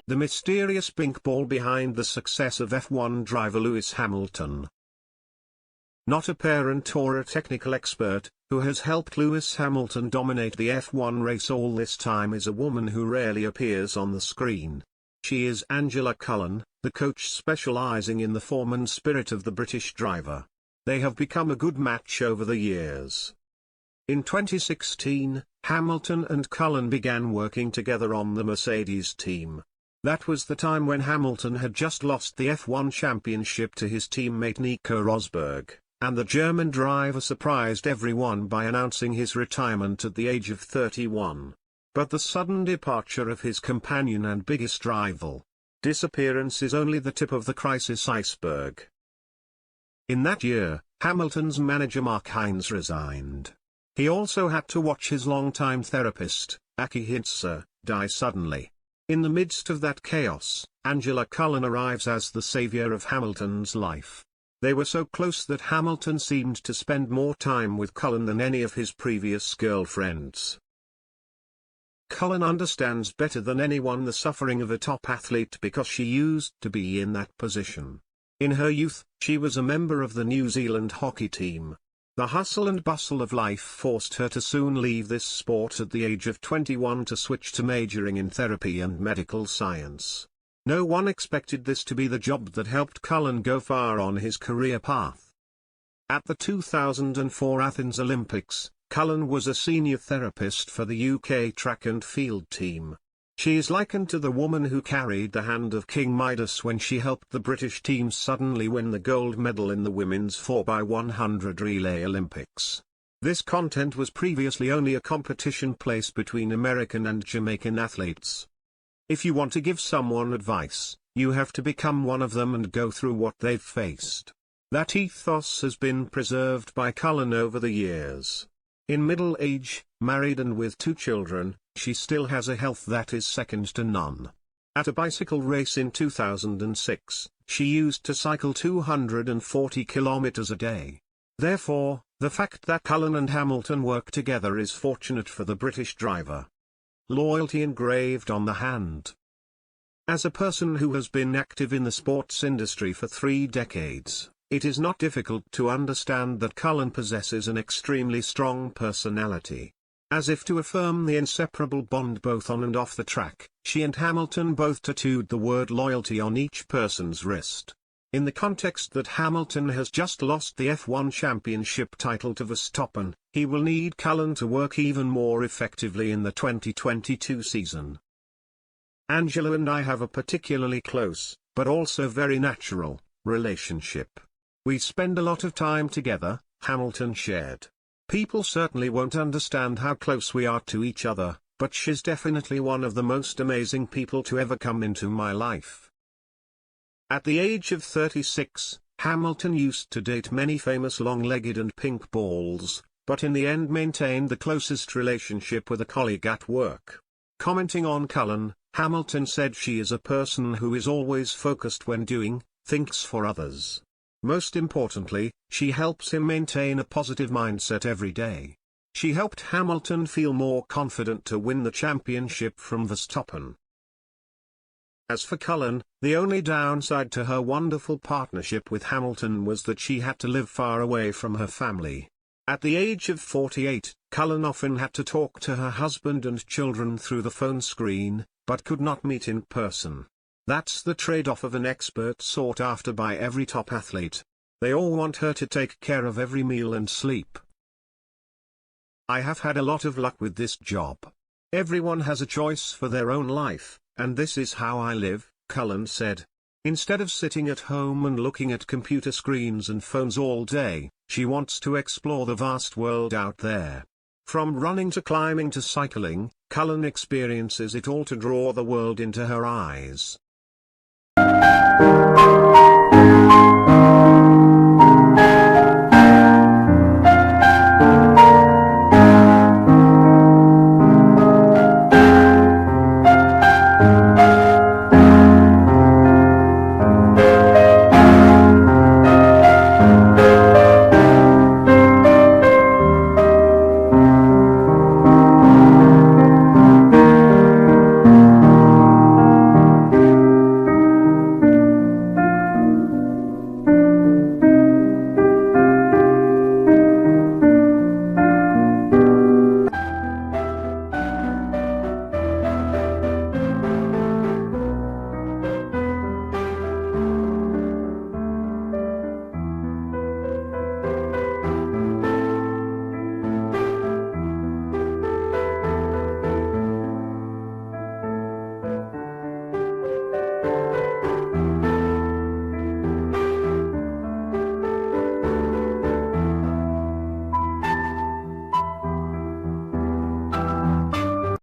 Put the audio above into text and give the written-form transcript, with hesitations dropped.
the mysterious pink ball behind the success of F1 driver Lewis Hamilton. Not a parent or a technical expert, who has helped Lewis Hamilton dominate the F1 race all this time is a woman who rarely appears on the screen. She is Angela Cullen, the coach specializing in the form and spirit of the British driver. They have become a good match over the years. In 2016, Hamilton and Cullen began working together on the Mercedes team. That was the time when Hamilton had just lost the F1 championship to his teammate Nico Rosberg, and the German driver surprised everyone by announcing his retirement at the age of 31. But the sudden departure of his companion and biggest rival, disappearance is only the tip of the crisis iceberg. In that year, Hamilton's manager Mark Hines resigned. He also had to watch his longtime therapist, Aki Hintsa, die suddenly. In the midst of that chaos, Angela Cullen arrives as the savior of Hamilton's life. They were so close that Hamilton seemed to spend more time with Cullen than any of his previous girlfriends. Cullen understands better than anyone the suffering of a top athlete because she used to be in that position. In her youth, she was a member of the New Zealand hockey team. The hustle and bustle of life forced her to soon leave this sport at the age of 21 to switch to majoring in therapy and medical science. No one expected this to be the job that helped Cullen go far on his career path. At the 2004 Athens Olympics, Cullen was a senior therapist for the UK track and field team. She is likened to the woman who carried the hand of King Midas when she helped the British team suddenly win the gold medal in the women's 4x100 relay Olympics. This content was previously only a competition place between American and Jamaican athletes. If you want to give someone advice, you have to become one of them and go through what they've faced. That ethos has been preserved by Cullen over the years. In middle age, married and with 2 children, she still has a health that is second to none. At a bicycle race in 2006, she used to cycle 240 kilometers a day. Therefore, the fact that Cullen and Hamilton work together is fortunate for the British driver. Loyalty engraved on the hand. As a person who has been active in the sports industry for 3 decades, it is not difficult to understand that Cullen possesses an extremely strong personality. As if to affirm the inseparable bond both on and off the track, she and Hamilton both tattooed the word loyalty on each person's wrist. In the context that Hamilton has just lost the F1 championship title to Verstappen, he will need Cullen to work even more effectively in the 2022 season. Angela and I have a particularly close, but also very natural, relationship. We spend a lot of time together, Hamilton shared. People certainly won't understand how close we are to each other, but she's definitely one of the most amazing people to ever come into my life. At the age of 36, Hamilton used to date many famous long-legged and pink balls, but in the end maintained the closest relationship with a colleague at work. Commenting on Cullen, Hamilton said she is a person who is always focused when doing things for others. Most importantly, she helps him maintain a positive mindset every day. She helped Hamilton feel more confident to win the championship from Verstappen. As for Cullen, the only downside to her wonderful partnership with Hamilton was that she had to live far away from her family. At the age of 48, Cullen often had to talk to her husband and children through the phone screen, but could not meet in person. That's the trade-off of an expert sought after by every top athlete. They all want her to take care of every meal and sleep. I have had a lot of luck with this job. Everyone has a choice for their own life, and this is how I live, Cullen said. Instead of sitting at home and looking at computer screens and phones all day, she wants to explore the vast world out there. From running to climbing to cycling, Cullen experiences it all to draw the world into her eyes.